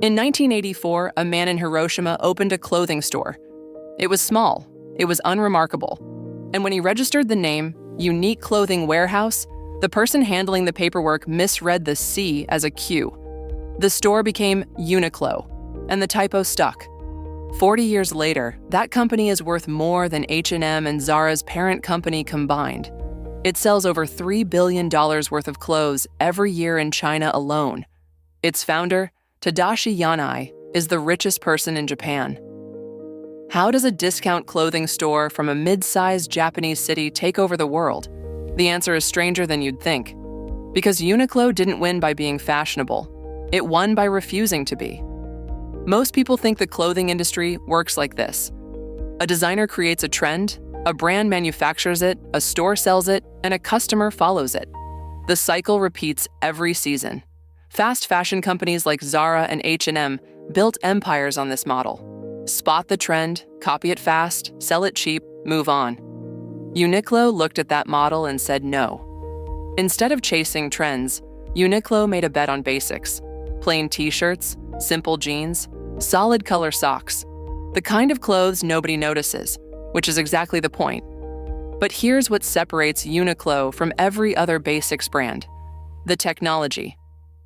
In 1984, a man in Hiroshima opened a clothing store. It was small, it was unremarkable, and when he registered the name Unique Clothing Warehouse, the person handling the paperwork misread the C as a Q. The store became Uniqlo, and the typo stuck. 40 years later, that company is worth more than H&M and Zara's parent company combined. It sells over $3 billion worth of clothes every year in China alone. Its founder, Tadashi Yanai, is the richest person in Japan. How does a discount clothing store from a mid-sized Japanese city take over the world? The answer is stranger than you'd think. Because Uniqlo didn't win by being fashionable. It won by refusing to be. Most people think the clothing industry works like this. A designer creates a trend, a brand manufactures it, a store sells it, and a customer follows it. The cycle repeats every season. Fast fashion companies like Zara and H&M built empires on this model. Spot the trend, copy it fast, sell it cheap, move on. Uniqlo looked at that model and said no. Instead of chasing trends, Uniqlo made a bet on basics. Plain t-shirts, simple jeans, solid color socks. The kind of clothes nobody notices, which is exactly the point. But here's what separates Uniqlo from every other basics brand: the technology.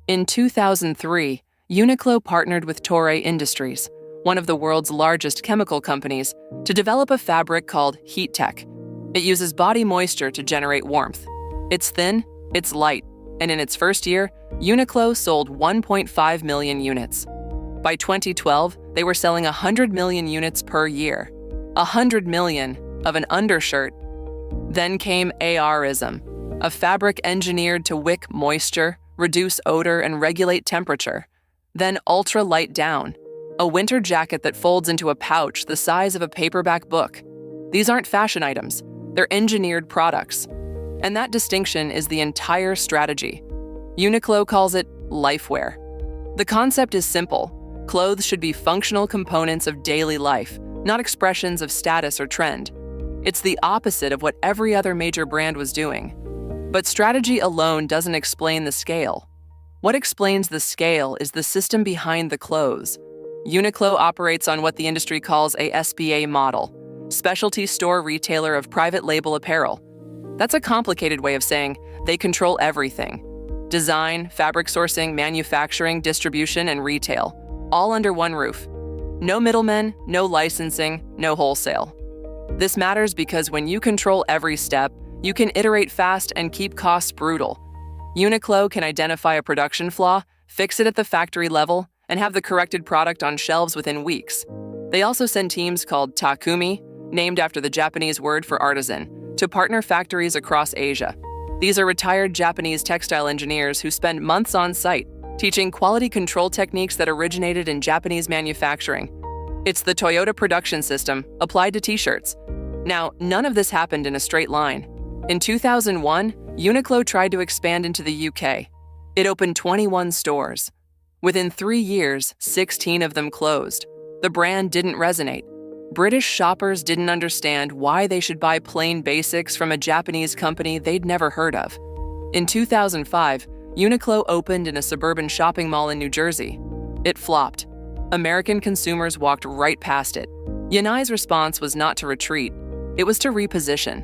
In 2003, Uniqlo partnered with Toray Industries, one of the world's largest chemical companies, to develop a fabric called heat tech. It uses body moisture to generate warmth. It's thin, it's light, and in its first year, Uniqlo sold 1.5 million units. By 2012, they were selling 100 million units per year. 100 million of an undershirt. Then came ARism, a fabric engineered to wick moisture, reduce odor, and regulate temperature. Then ultra-light down, a winter jacket that folds into a pouch the size of a paperback book. These aren't fashion items, they're engineered products. And that distinction is the entire strategy. Uniqlo calls it lifewear. The concept is simple. Clothes should be functional components of daily life, not expressions of status or trend. It's the opposite of what every other major brand was doing. But strategy alone doesn't explain the scale. What explains the scale is the system behind the clothes. Uniqlo operates on what the industry calls a SPA model, specialty store retailer of private label apparel. That's a complicated way of saying they control everything: design, fabric sourcing, manufacturing, distribution, and retail, all under one roof. No middlemen, no licensing, no wholesale. This matters because when you control every step, you can iterate fast and keep costs brutal. Uniqlo can identify a production flaw, fix it at the factory level, and have the corrected product on shelves within weeks. They also send teams called Takumi, named after the Japanese word for artisan, to partner factories across Asia. These are retired Japanese textile engineers who spend months on site, teaching quality control techniques that originated in Japanese manufacturing. It's the Toyota production system applied to t-shirts. Now, none of this happened in a straight line. In 2001, Uniqlo tried to expand into the UK. It opened 21 stores. Within 3 years, 16 of them closed. The brand didn't resonate. British shoppers didn't understand why they should buy plain basics from a Japanese company they'd never heard of. In 2005, Uniqlo opened in a suburban shopping mall in New Jersey. It flopped. American consumers walked right past it. Yanai's response was not to retreat, it was to reposition.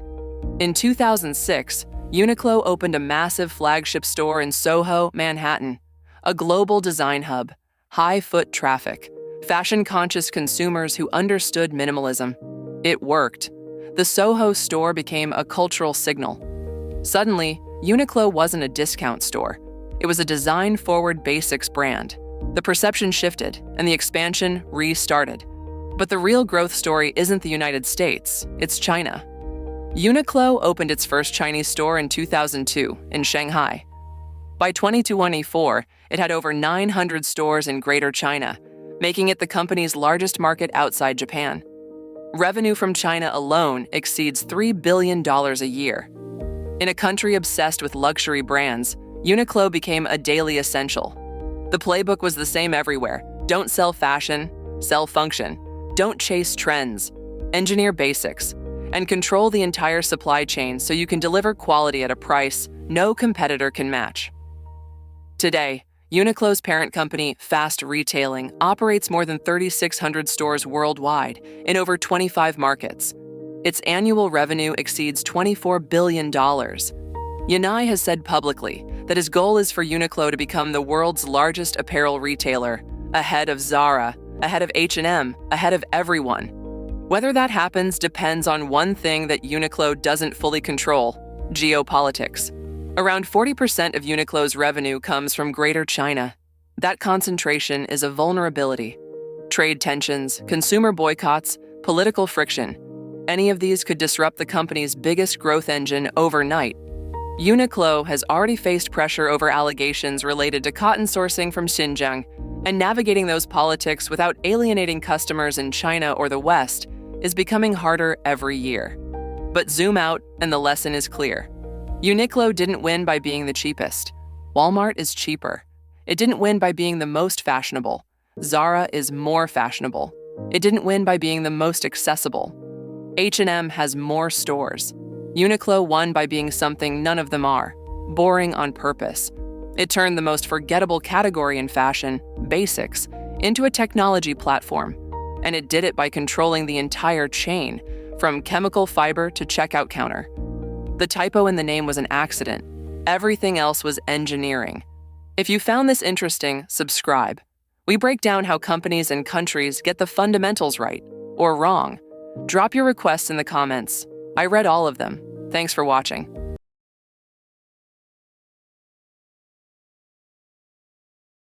In 2006, Uniqlo opened a massive flagship store in Soho, Manhattan, a global design hub, high foot traffic, fashion-conscious consumers who understood minimalism. It worked. The Soho store became a cultural signal. Suddenly, Uniqlo wasn't a discount store. It was a design-forward basics brand. The perception shifted, and the expansion restarted. But the real growth story isn't the United States, it's China. Uniqlo opened its first Chinese store in 2002 in Shanghai. By 2024, it had over 900 stores in Greater China, making it the company's largest market outside Japan. Revenue from China alone exceeds $3 billion a year. In a country obsessed with luxury brands, Uniqlo became a daily essential. The playbook was the same everywhere. Don't sell fashion, sell function. Don't chase trends. Engineer basics. And control the entire supply chain so you can deliver quality at a price no competitor can match. Today, Uniqlo's parent company, Fast Retailing, operates more than 3,600 stores worldwide in over 25 markets. Its annual revenue exceeds $24 billion. Yanai has said publicly that his goal is for Uniqlo to become the world's largest apparel retailer, ahead of Zara, ahead of H&M, ahead of everyone. Whether that happens depends on one thing that Uniqlo doesn't fully control: geopolitics. Around 40% of Uniqlo's revenue comes from Greater China. That concentration is a vulnerability. Trade tensions, consumer boycotts, political friction. Any of these could disrupt the company's biggest growth engine overnight. Uniqlo has already faced pressure over allegations related to cotton sourcing from Xinjiang, and navigating those politics without alienating customers in China or the West is becoming harder every year. But zoom out, and the lesson is clear. Uniqlo didn't win by being the cheapest. Walmart is cheaper. It didn't win by being the most fashionable. Zara is more fashionable. It didn't win by being the most accessible. H&M has more stores. Uniqlo won by being something none of them are: boring on purpose. It turned the most forgettable category in fashion, basics, into a technology platform. And it did it by controlling the entire chain, from chemical fiber to checkout counter. The typo in the name was an accident. Everything else was engineering. If you found this interesting, subscribe. We break down how companies and countries get the fundamentals right, or wrong. Drop your requests in the comments. I read all of them. Thanks for watching.